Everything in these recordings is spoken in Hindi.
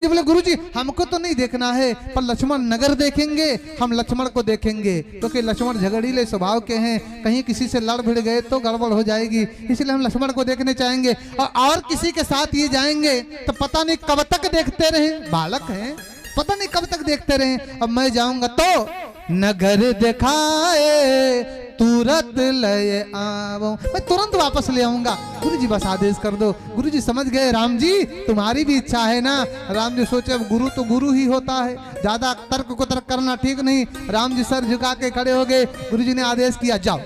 कि बोले गुरुजी हमको तो नहीं देखना है, पर लक्ष्मण नगर देखेंगे, हम लक्ष्मण को देखेंगे, क्योंकि लक्ष्मण झगड़ीले स्वभाव के हैं, कहीं किसी से लड़ भिड़ गए तो गड़बड़ हो जाएगी, इसलिए हम लक्ष्मण को देखने चाहेंगे। और किसी के साथ ये जाएंगे तो पता नहीं कब तक देखते रहे, बालक हैं, पता नहीं कब तक देखते रहे। अब मैं जाऊंगा तो नगर दिखाए तुरंत ले आओ, मैं तुरंत वापस ले आऊंगा। गुरुजी बस आदेश कर दो। गुरुजी समझ गए राम जी तुम्हारी भी इच्छा है ना। राम जी सोचे अब गुरु तो गुरु ही होता है, ज्यादा तर्क को तर्क करना ठीक नहीं। राम जी सर झुका के खड़े हो गए। गुरुजी ने आदेश किया जाओ,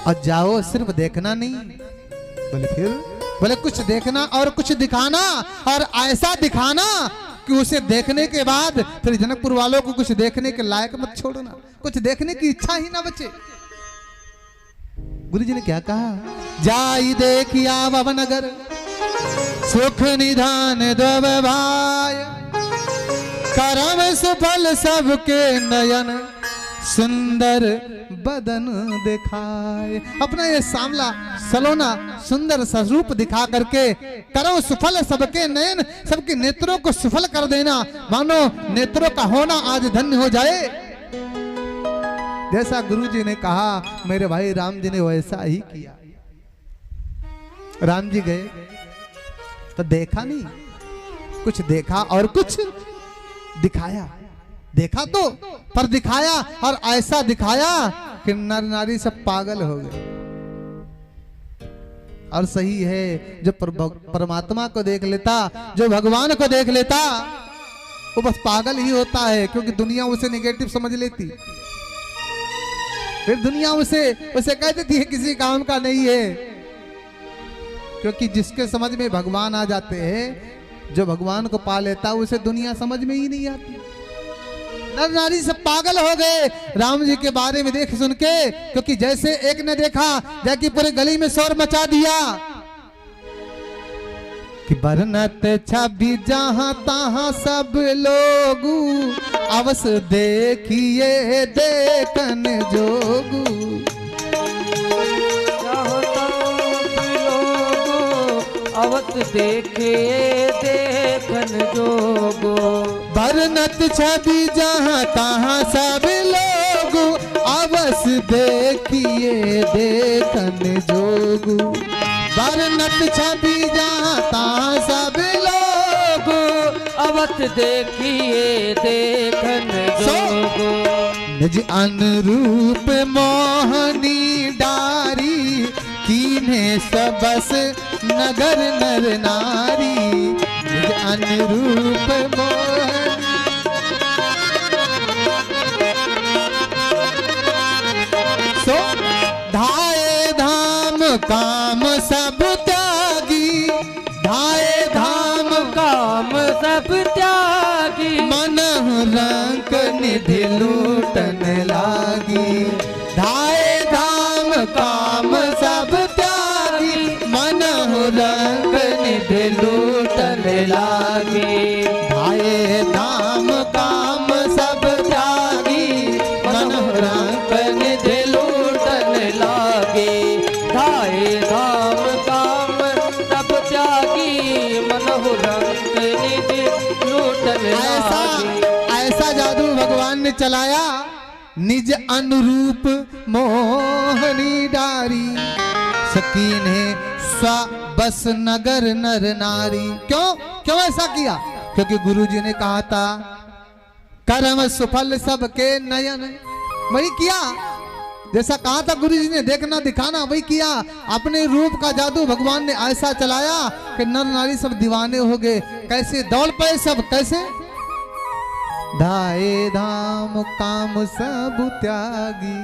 और जाओ सिर्फ देखना नहीं, बोले फिर, बोले कुछ देखना और कुछ दिखाना, और ऐसा दिखाना कि उसे देखने के बाद फिर जनकपुर वालों को कुछ देखने के लायक मत छोड़ना, कुछ देखने की इच्छा ही ना बचे। गुरुजी ने क्या कहा, जाई देखिया भवनगर सुख निधान दब भाई, करम सुफल सबके नयन सुंदर बदन दिखाए। अपना ये सांवला सलोना सुंदर स्वरूप दिखा करके करो सुफल सबके नयन, सबके नेत्रों को सुफल कर देना, मानो नेत्रों का होना आज धन्य हो जाए। जैसा गुरुजी ने कहा मेरे भाई राम जी ने वैसा ही किया। राम जी गए तो देखा नहीं, कुछ देखा और कुछ दिखाया। देखा तो पर दिखाया, और ऐसा दिखाया कि नर नारी सब पागल हो गए। और सही है, जो परमात्मा को देख लेता, जो भगवान को देख लेता, वो बस पागल ही होता है, क्योंकि दुनिया उसे नेगेटिव समझ लेती, फिर दुनिया उसे कह देती है किसी काम का नहीं है। क्योंकि जिसके समझ में भगवान आ जाते हैं, जो भगवान को पा लेता, उसे दुनिया समझ में ही नहीं आती। नर नारी सब पागल हो गए राम जी के बारे में देख सुन के, क्योंकि जैसे एक ने देखा जाके पूरे गली में शोर मचा दिया कि बरनत छवि जहां तहां सब लोग अवस देखिए देखन जोगू, अवत देखे देखन जोगो। बरनत छवि जहां तहां सब लोग अवस देखिए देखन जोगू, बरनत छवि जहां तहां सब लोग अवत देखिए देखन जोगो। निज अनुरूप मोहनी डारी कीन्हे सबस नगर नर नारी, निज अनुरूप मोहनी। सो धाये धाम काम सब त्यागी, धाये धाम काम सब त्यागी, मनहु रंक निधि लूटन लागी। धाये धाम काम सब त्यागी, मनहु रंक निधि लूटन लागी। धाये धाम काम सब त्यागी, मनहु रंक निधि लूटन लागी। धाये धाम काम सब त्यागी, मनहु रंक निधि लूटन लागी। ऐसा जादू भगवान ने चलाया, निज अनुरूप मोहनी डारी सकीन है स्व बस नगर नर नारी। क्यों ऐसा किया? क्योंकि गुरुजी ने कहा था कर्म सुफल सबके नयन, वही किया जैसा कहा था गुरुजी ने, देखना दिखाना वही किया। अपने रूप का जादू भगवान ने ऐसा चलाया कि नर नारी सब दीवाने हो गए। कैसे दौड़ पड़े सब, कैसे धाये धाम काम सब त्यागी,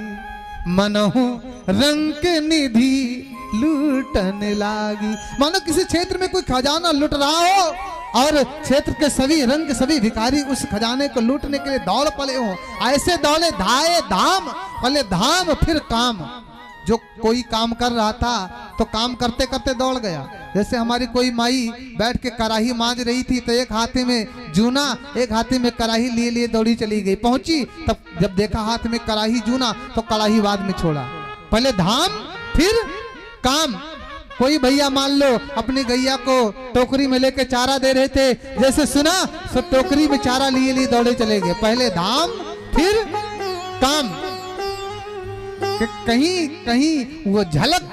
मनहु रंक निधि लूटन लागी। मानो किसी क्षेत्र में कोई खजाना लुट रहा हो और क्षेत्र के सभी रंग सभी भिखारी उस खजाने को लूटने के लिए दौड़ पड़े हो, ऐसे दौड़े धाये धाम, पहले धाम फिर काम। जो कोई काम कर रहा था तो काम करते करते दौड़ गया। जैसे हमारी कोई माई बैठ के कढ़ाई मांज रही थी तो एक हाथ में जूना एक हाथ में कढ़ाई लिए लिए दौड़ी चली गई। पहुंची तब जब देखा हाथ में कढ़ाई जूना तो कढ़ाई बाद में छोड़ा। पहले धाम फिर काम। कोई भैया मान लो अपनी गैया को टोकरी में लेके चारा दे रहे थे, जैसे सुना तो टोकरी में चारा लिए लिए दौड़े चले गए, पहले धाम फिर काम, कि कहीं कहीं वो झलक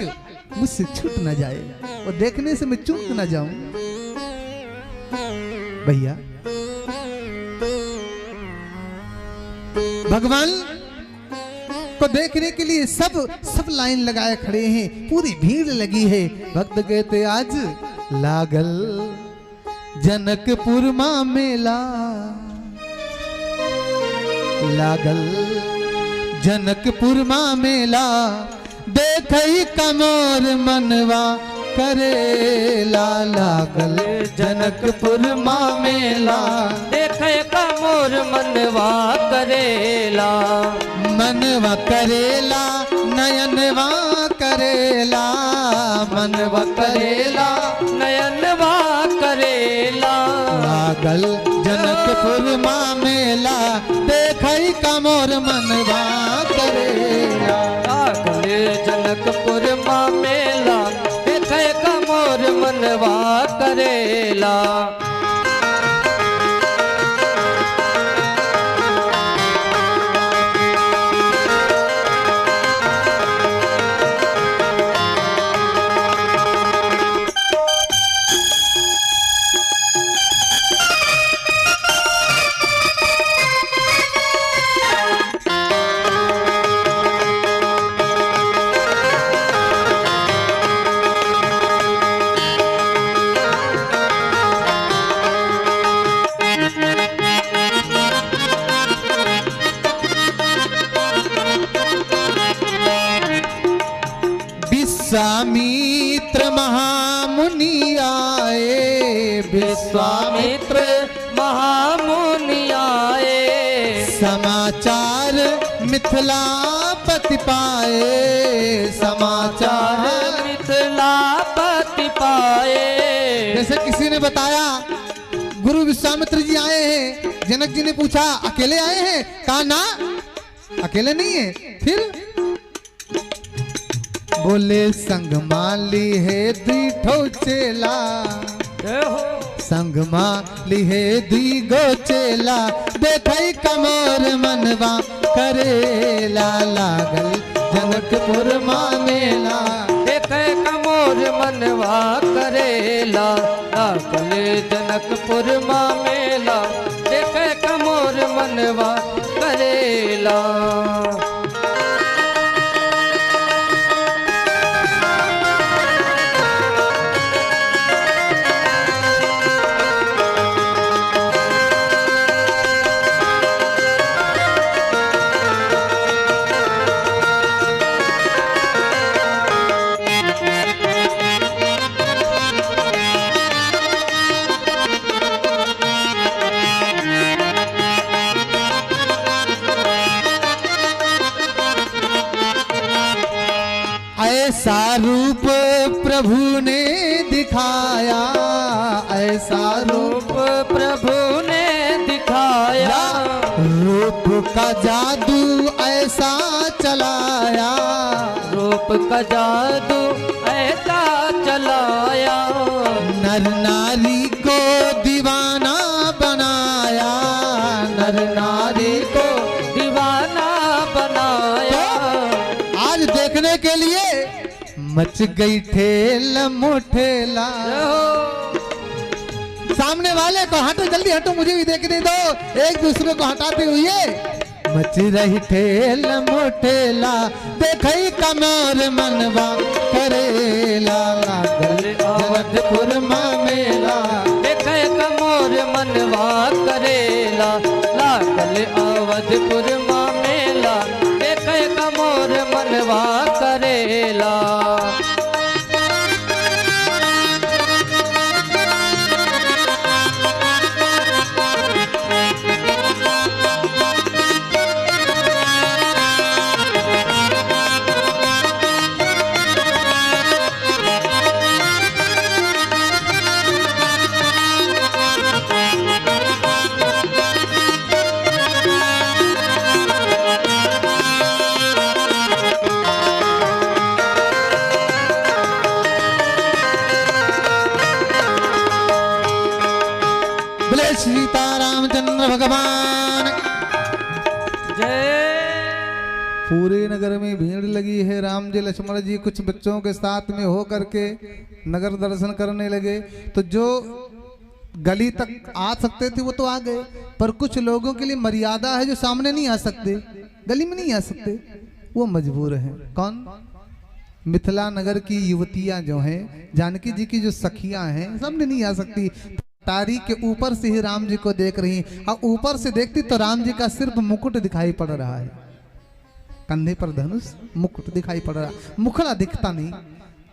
मुझसे छूट न जाए, वो देखने से मैं चूक न जाऊं। भैया भगवान को देखने के लिए सब लाइन लगाए खड़े हैं, पूरी भीड़ लगी है। भक्त कहते आज लागल जनकपुर मां मेला, लागल जनकपुर मां मेला, देखई कमोर मनवा करेला, लागल जनकपुर मां मेला, देखे कमोर मनवा करेला, मनवा करेला नयनवा करेला, मनवा करेला नयनवा करेला, लागल जनकपुर मां मेला, देखई कमोर मनवा करेला, लागल जनकपुर मां मेला, देखे कमोर मनवा करेला। विश्वामित्र महामुनि आए, विश्वामित्र महामुनि आए, समाचार मिथिलापति पाए, समाचार मिथिलापति पाए। जैसे किसी ने बताया गुरु विश्वामित्र जी आए हैं, जनक जी ने पूछा अकेले आए हैं, कहा ना अकेले नहीं है, फिर बोले संग माली है दीठो चेला, संग माली है दी गो चेला, देखई कमोर मनवा करेला, लागल जनकपुर मां मेला, देखे कमोर मनवा करेला, लागल जनकपुर मां मेला, देखे कमोर मनवा करेला। ऐसा रूप प्रभु ने दिखाया, ऐसा रूप प्रभु ने दिखाया, रूप का जादू ऐसा चलाया, रूप का जादू ऐसा चलाया, नर नारी को दीवाना बनाया, नर नारी को दीवाना बनाया। आज देखने के लिए मच गई ठेल मुठेला, सामने वाले को हटो जल्दी हटो मुझे भी देखने दो, एक दूसरे को हटाते हुए मच रही ठेल मुठेला, देखई कमोर मनवा करेला, लागल जनकपुर मां मेला, देखे कमोर मनवा करेला, लागल अवधपुर मां मेला, देखे कमोर मनवा करेला। जय सीतारामचंद्र भगवान। जय। पूरे नगर में भीड़ लगी है। राम जी लक्ष्मण जी कुछ बच्चों के साथ में हो करके नगर दर्शन करने लगे। तो जो गली तक आ सकते थे वो तो आ गए, पर कुछ लोगों के लिए मर्यादा है जो सामने नहीं आ सकते, गली में नहीं आ सकते, वो मजबूर हैं। कौन? मिथिला नगर की युवतियां जो हैं, जानकी जी की जो सखियां हैं, सामने नहीं आ सकती। तारी के ऊपर से ही राम जी को देख रही, और ऊपर से देखती तो राम जी का सिर्फ मुकुट दिखाई पड़ रहा है, कंधे पर धनुष, मुकुट दिखाई पड़ रहा, मुखड़ा दिखता नहीं।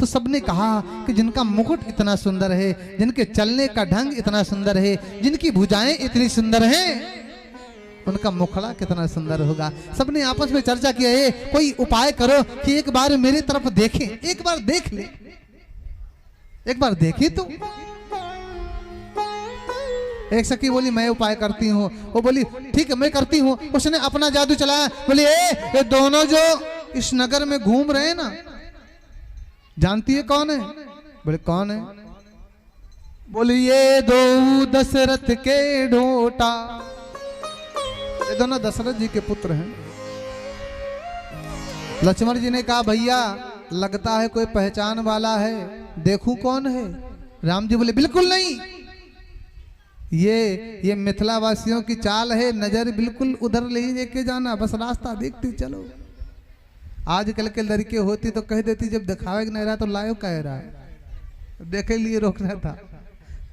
तो सबने कहा कि जिनका मुकुट इतना सुंदर है, जिनके चलने का ढंग इतना सुंदर है, जिनकी भुजाएं इतनी सुंदर हैं, उनका मुखड़ा कितना सुंदर होगा। सबने आपस में चर्चा किया है, कोई उपाय करो कि एक बार मेरी तरफ देखें, एक बार देख ले, एक बार देखे तो। एक सखी बोली मैं उपाय करती हूँ, वो बोली ठीक है मैं करती हूँ। उसने अपना जादू चलाया, बोली ये दोनों जो इस नगर में घूम रहे हैं ना, जानती है कौन है? बोले कौन है? बोली ये दो दशरथ के ढोटा, ये दोनों दशरथ जी के पुत्र हैं। लक्ष्मण जी ने कहा भैया लगता है कोई पहचान वाला है, देखूं कौन है? राम जी बोले बिल्कुल नहीं, ये मिथिला वासियों की चाल है, नजर बिल्कुल उधर ले लेके जाना, बस रास्ता देखती चलो। आजकल के लड़के होती तो कह देती जब दिखावे नहीं रहा तो लायो कह रहा है, देखे लिए रोकना था।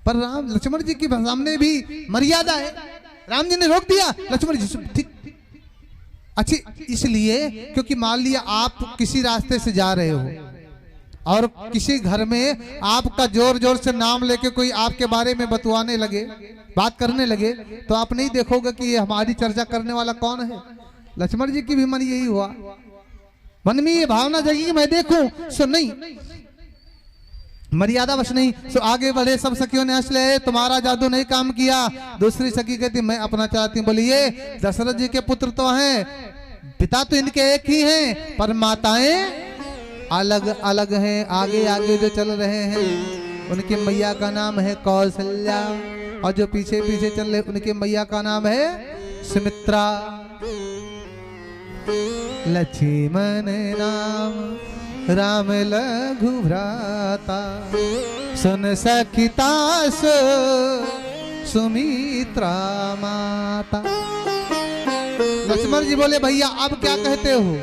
पर राम लक्ष्मण जी की सामने भी मर्यादा है, राम जी ने रोक दिया। लक्ष्मण जी ठीक अच्छी, इसलिए क्योंकि मान लिया आप किसी रास्ते से जा रहे हो और किसी घर में आपका जोर जोर से नाम लेके कोई आपके बारे में बतवाने लगे, बात करने लगे, तो आप नहीं देखोगे कि ये हमारी चर्चा करने वाला कौन है। लक्ष्मण जी की भी मन यही हुआ, मन में ये भावना जगी कि मैं देखूं, सो नहीं, मर्यादा बस नहीं, सो आगे बढ़े। सब सखियों ने हंस ले, तुम्हारा जादू नहीं काम किया। दूसरी सखी कहती मैं अपना चाहती हूँ। बोली ये दशरथ जी के पुत्र तो हैं, पिता तो इनके एक ही हैं, पर माताएं अलग अलग हैं। आगे आगे जो चल रहे हैं उनकी मैया का नाम है कौशल्या, और जो पीछे पीछे चल रहे उनके मैया का नाम है सुमित्रा। लक्ष्मण नाम राम लघु भ्राता, सुन सखिता सुमित्रा माता। लक्ष्मण जी बोले भैया अब क्या कहते हो?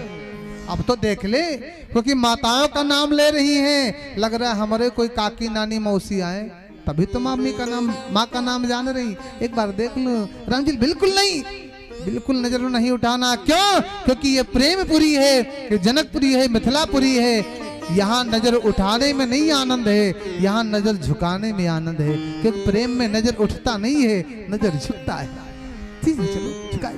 अब तो देख ले, क्योंकि माताओं का नाम ले रही हैं, लग रहा है हमारे कोई काकी नानी मौसी आए तभी तो मम्मी का नाम, माँ का नाम जान रही, एक बार देख लो। राम जी बिल्कुल नहीं, बिल्कुल नजर नहीं उठाना। क्यों? क्योंकि ये प्रेमपुरी है, ये जनकपुरी है, मिथिलापुरी है। यहाँ नजर उठाने में नहीं आनंद है, यहाँ नजर झुकाने में आनंद है। क्योंकि प्रेम में नजर उठता नहीं है, नजर झुकता है। ठीक है चलो झुकाए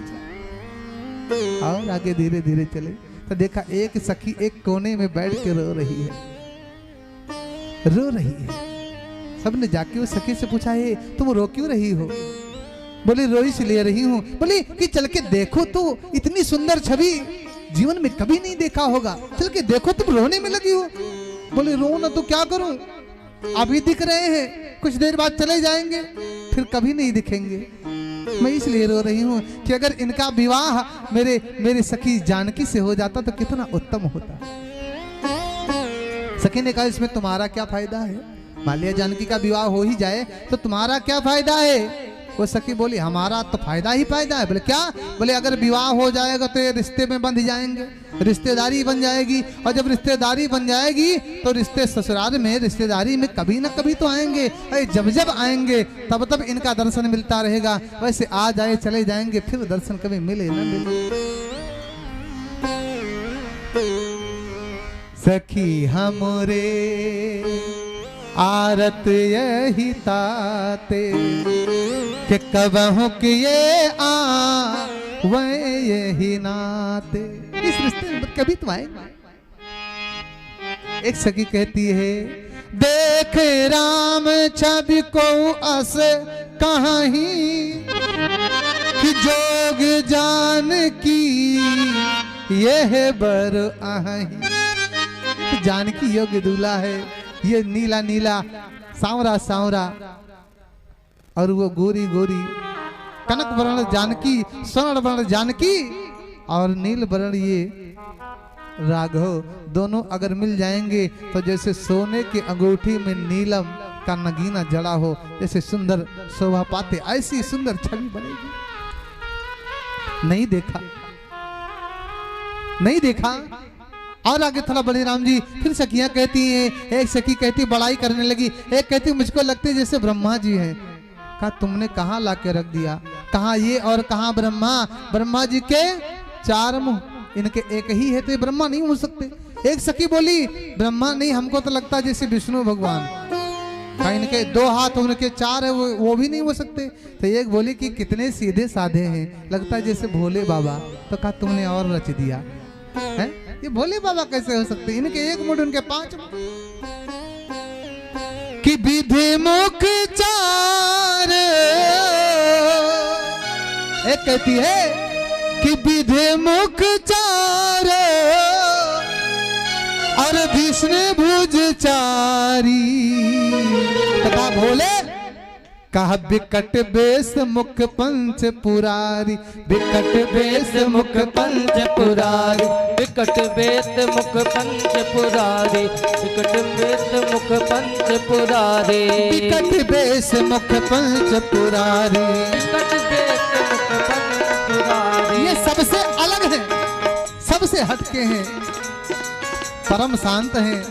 और आगे धीरे धीरे चले। तो देखा एक सखी एक कोने में बैठ के रो रही है, रो रही है। सबने जाके उस सखी से पूछा है तुम रो क्यों रही हो? बोली रो इसलिए रही हूँ, बोली कि चल के देखो तो इतनी सुंदर छवि जीवन में कभी नहीं देखा होगा, चल के देखो तुम रोने में लगी हो। बोली रो ना तो क्या करूं, अभी दिख रहे हैं, कुछ देर बाद चले जाएंगे, फिर कभी नहीं दिखेंगे। मैं इसलिए रो रही हूँ कि अगर इनका विवाह मेरे सखी जानकी से हो जाता तो कितना उत्तम होता। सखी ने कहा इसमें तुम्हारा क्या फायदा है? मान लिया जानकी का विवाह हो ही जाए तो तुम्हारा क्या फायदा है? वो सखी बोली हमारा तो फायदा ही फायदा है। बोले क्या? बोले अगर विवाह हो जाएगा तो ये रिश्ते में बंध जाएंगे, रिश्तेदारी बन जाएगी, और जब रिश्तेदारी बन जाएगी तो रिश्ते ससुराल में रिश्तेदारी में कभी ना कभी तो आएंगे। अरे जब जब आएंगे तब तब इनका दर्शन मिलता रहेगा। वैसे आ जाए चले जाएंगे, फिर दर्शन कभी मिले ना मिले। सखी हमरे आरत यही ताते कि कबहू कि ये आ वह यही नाते। इस रिश्ते में कभी तो आएगा। एक सखी कहती है देख राम छवि को अस कहीं कि जोग जान की यह बर आही। जानकी योग्य दूल्हा है, ये नीला नीला सांवरा सांवरा और वो गोरी गोरी कनक वर्ण जानकी, स्वर्ण वर्ण जानकी और नील वर्ण ये राघव, दोनों अगर मिल जाएंगे तो जैसे सोने की अंगूठी में नीलम का नगीना जड़ा हो, जैसे सुंदर शोभा पाते, ऐसी सुंदर छवि बनेगी। नहीं देखा, नहीं देखा। और आगे थोड़ा बलराम जी, फिर सखियां कहती हैं, एक सखी कहती बड़ाई करने लगी, एक कहती मुझको लगती है जैसे ब्रह्मा जी हैं। कहा तुमने कहाँ ला के रख दिया, कहाँ ये और कहाँ ब्रह्मा? ब्रह्मा जी के 4 मुंह, इनके एक ही है तो ये ब्रह्मा नहीं हो सकते। एक सखी बोली ब्रह्मा नहीं, हमको तो लगता है जैसे विष्णु भगवान। कहा इनके 2 हाथ, उनके 4 है, वो भी नहीं हो सकते। तो एक बोली कि कितने सीधे साधे हैं, लगता है जैसे भोले बाबा। तो कहा तुमने और रच दिया है, ये भोले बाबा कैसे हो सकते? इनके 1 मुंह, उनके 5 मुंह। कि विधि मुख 4, एक कहती है कि विधि मुख 4 और विष्णु भुज 4। तथा भोले कहा विकट बेस मुख पंच पुरारी, विकट बेस मुख पंच पुरारी, विकट बेस मुख पंच पुरारी, विकट बेस मुख पंच पुरारी, विकट बेस मुख पंच पुरारी। विकट बेस मुख पंच पुरारी। ये सबसे अलग है, सबसे हटके हैं, परम शांत हैं,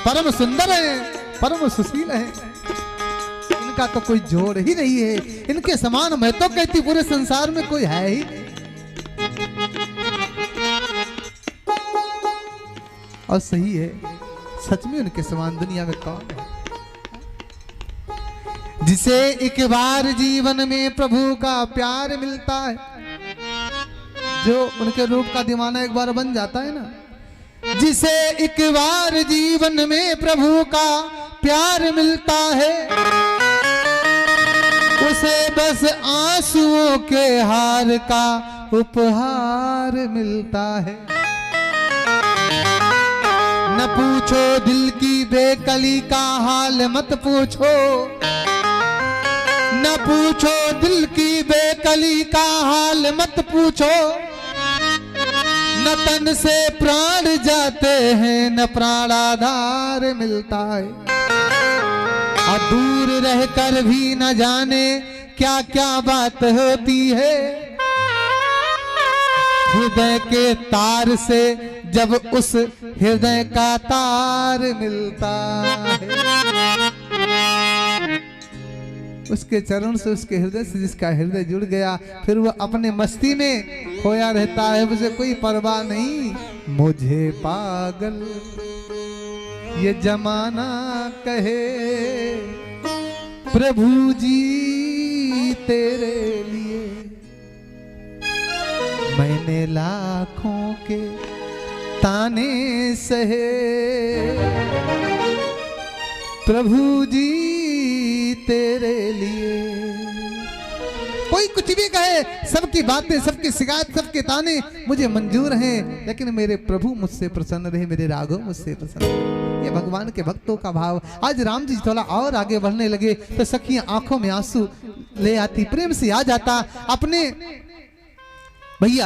परम सुंदर हैं, परम सुशील हैं। इनका तो कोई जोड़ ही नहीं है, इनके समान मैं तो कहती पूरे संसार में कोई है ही नहीं। और सही है, सच में उनके समान दुनिया में कौन है? जिसे एक बार जीवन में प्रभु का प्यार मिलता है, जो उनके रूप का दीवाना एक बार बन जाता है ना, जिसे एक बार जीवन में प्रभु का प्यार मिलता है, उसे बस आंसुओं के हार का उपहार मिलता है। न पूछो दिल की बेकली का हाल, मत पूछो, न पूछो दिल की बेकली का हाल, मत पूछो। न तन से प्राण जाते हैं, न प्राणाधार मिलता है। और दूर रहकर भी न जाने क्या क्या बात होती है, हृदय के तार से जब उस हृदय का तार मिलता है। उसके चरण से, उसके हृदय से जिसका हृदय जुड़ गया, फिर वो अपने मस्ती में खोया रहता है, मुझे कोई परवाह नहीं। मुझे पागल ये जमाना कहे, प्रभु जी तेरे लिए मैंने लाखों के ताने सहे, प्रभु जी तेरे लिए। कोई कुछ भी कहे, सबकी बातें, सबकी शिकायत, सबके ताने मुझे मंजूर हैं, लेकिन मेरे प्रभु मुझसे प्रसन्न रहे, मेरे राघव मुझसे प्रसन्न रहे। ये भगवान के भक्तों का भाव। आज राम जी थोड़ा और आगे बढ़ने लगे तो सखियां आंखों में आंसू ले आती, प्रेम से आ जाता। अपने भैया,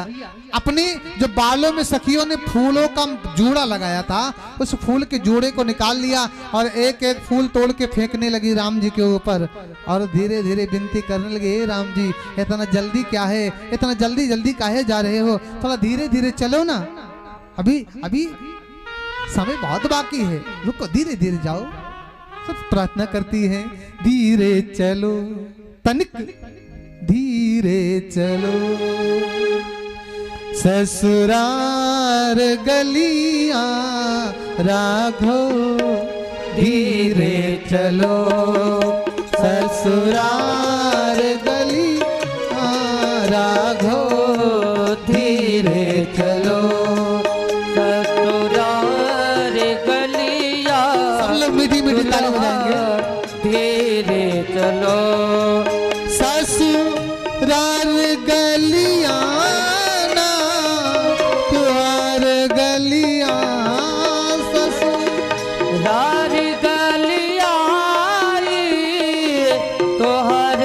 अपने जो बालों में सखियों ने फूलों का जूड़ा लगाया था, उस फूल के जूड़े को निकाल लिया और एक एक फूल तोड़ के फेंकने लगी राम जी के ऊपर, और धीरे धीरे विनती करने लगे, हे राम जी इतना जल्दी क्या है, इतना जल्दी जल्दी काहे जा रहे हो, थोड़ा धीरे धीरे चलो ना, अभी अभी समय बहुत बाकी है, रुको, धीरे धीरे जाओ। सब प्रार्थना करती है, धीरे चलो, तनिक धीरे चलो, ससुरार गलियां राघव धीरे चलो, ससुरार गलियां राघव धीरे चलो, ससुरार गलियां। सब लोग मीठी मीठी ताली बजाएंगे, धीरे चलो, ससुरार गलियां ना तुहार गलियां, ससुरार गलियां तोहर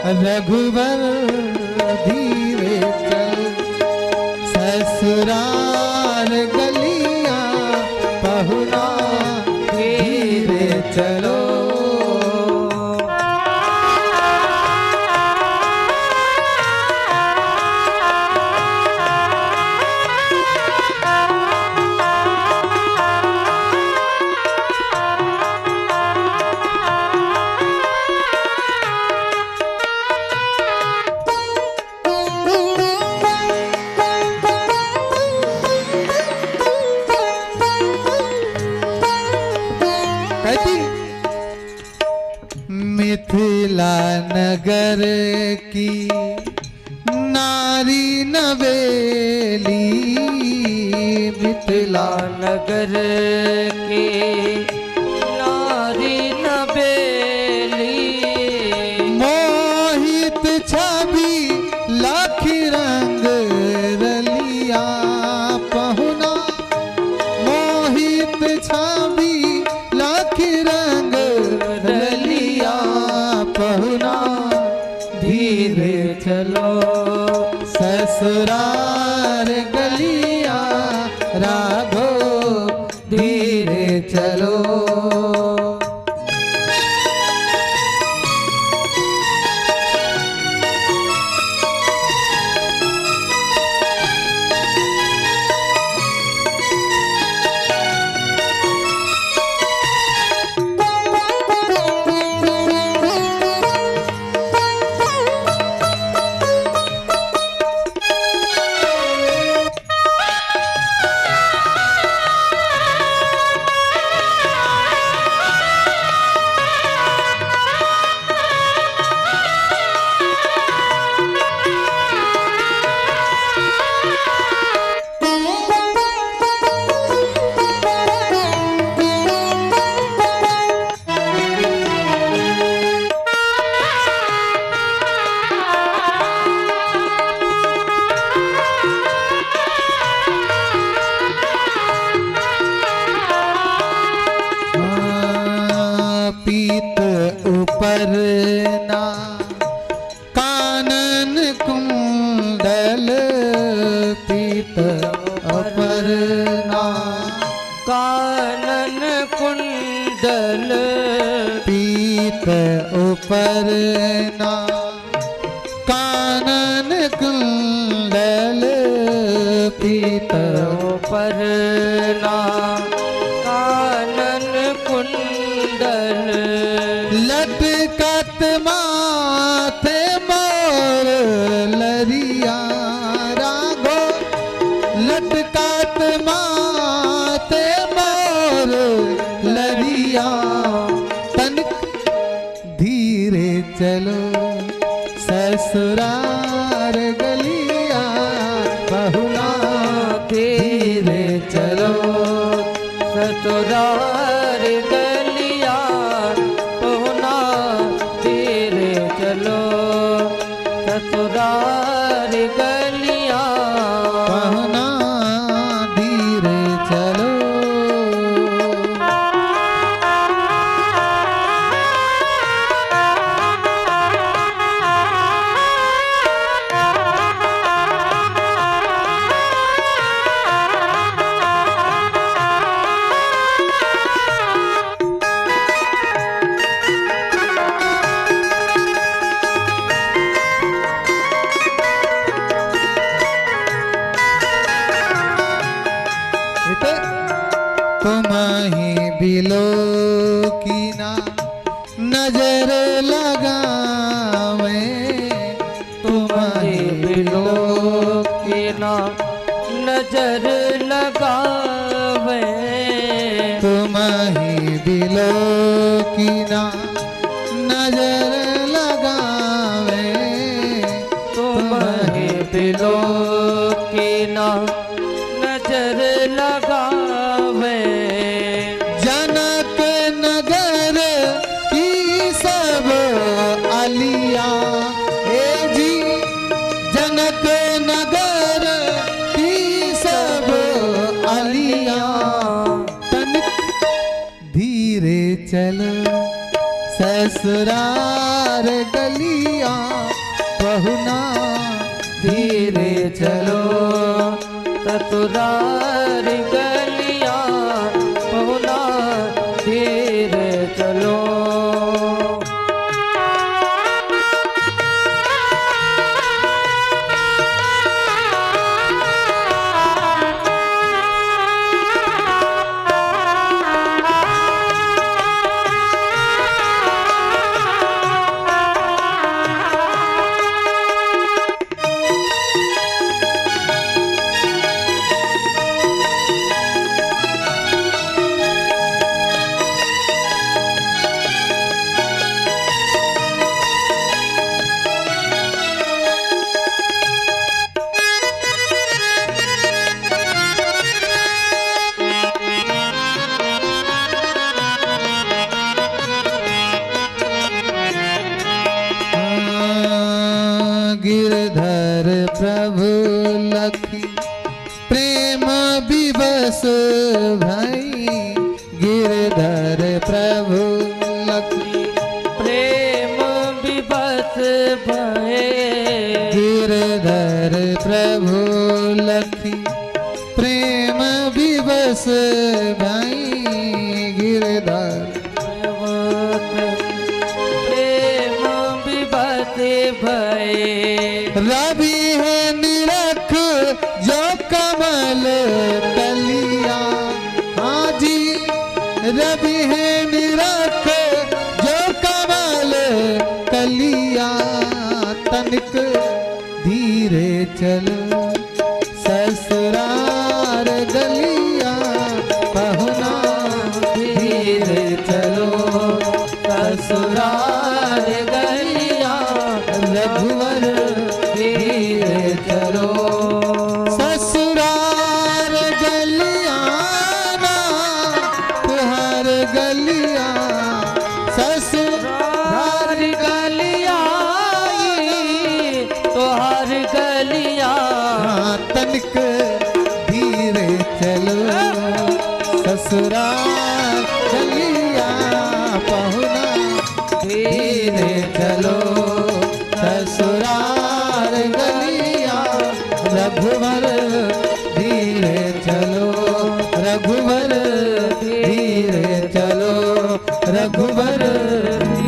रघुबर धीरे चल, ससुराल गलियां पहुना धीरे चलो। मिथिला नगर की नारी नवेली, मिथिला नगर के नारी नबेली, मोहित छवि लाख रंग रलिया पहुना, मोहित छवि लाख रंग रलिया पहुना धीरे चलो, ससुराल गलियां राघो धीरे चलो। पीत ऊपर ना कानन कुंडल, पीत ऊपर ना कानन कुंडल, पीत ऊपर ना कानन कुंडल, पीत ऊपर ना कानन कुंडल, लटकत माथे मोर लरिया राघो, लटकत माथे मोर लरिया, तनिक धीरे चलो, ससुराल गलियां बहुना धीरे चलो, ससुराल गलियां पहुना धीरे चलो, ससुराल गलियां पहुना धीरे चलो। तुम्हें बिलो की ना नजर लगावे, तुम्हें बिलो के ना नजर लगावे, तुम्हें बिलो की ना नजर लगावे, तुम्हें बिलो के ना नजर लगावे, जनक नगर की सब अलिया, हे जी जनक नगर की सब अलिया, तनिक धीरे चलो, ससुरार गलियां पहुना धीरे चलो ससुराल गलियां पहुना धीरे चलो। गिरधर प्रभु लखी प्रेम विवश भई, गिरधर प्रभु लखी प्रेम विवश भये, गिरधर प्रभु लखी प्रेम विवश भई, गिरधर प्रेम विवश भये। रवि है निरख जो कमल कलिया, हाँ जी रवि है निरख जो कमल कलिया, तनिक धीरे चलो ससुरार गलिया पहुना धीरे चलो ससुरार गलिया रघुवर धीरे चलो। ससुरार गलिया ना तुहार गलिया, ससुरार गलिया तोहार गलिया, तनिक धीरे चलो ससुरार गलिया पहुना धीरे चलो ससुरार गलिया रघुवर धीरे चलो, रघुवर धीरे चलो, रघुवर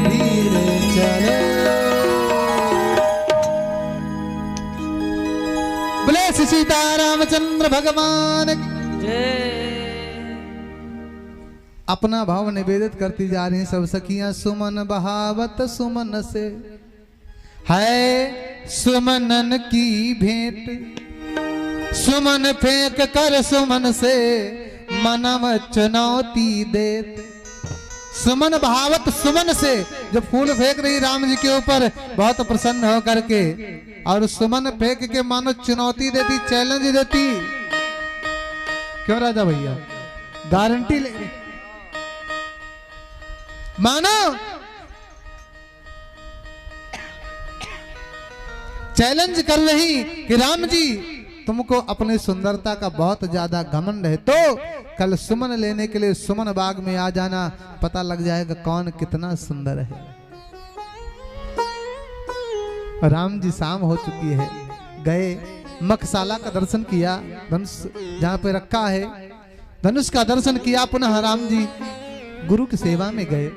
धीरे चलो। बोले श्री सीता रामचंद्र भगवान की। जय। अपना भाव निवेदित करती जा रही हैं सब सखियां। सुमन बहावत सुमन से है सुमनन की भेंट, सुमन फेंक कर सुमन से मनम चुनौती देत। सुमन बहावत सुमन से, जब फूल फेंक रही राम जी के ऊपर बहुत प्रसन्न होकर के, और सुमन फेंक के मानो चुनौती देती, चैलेंज देती। क्यों राजा भैया गारंटी ले मानो चैलेंज कर रही कि राम जी तुमको अपनी सुंदरता का बहुत ज्यादा घमंड है, तो कल सुमन लेने के लिए सुमन बाग में आ जाना, पता लग जाएगा कौन कितना सुंदर है। राम जी शाम हो चुकी है, गए मखशाला का दर्शन किया, धनुष जहाँ पे रखा है धनुष का दर्शन किया, पुनः राम जी गुरु की सेवा में गए।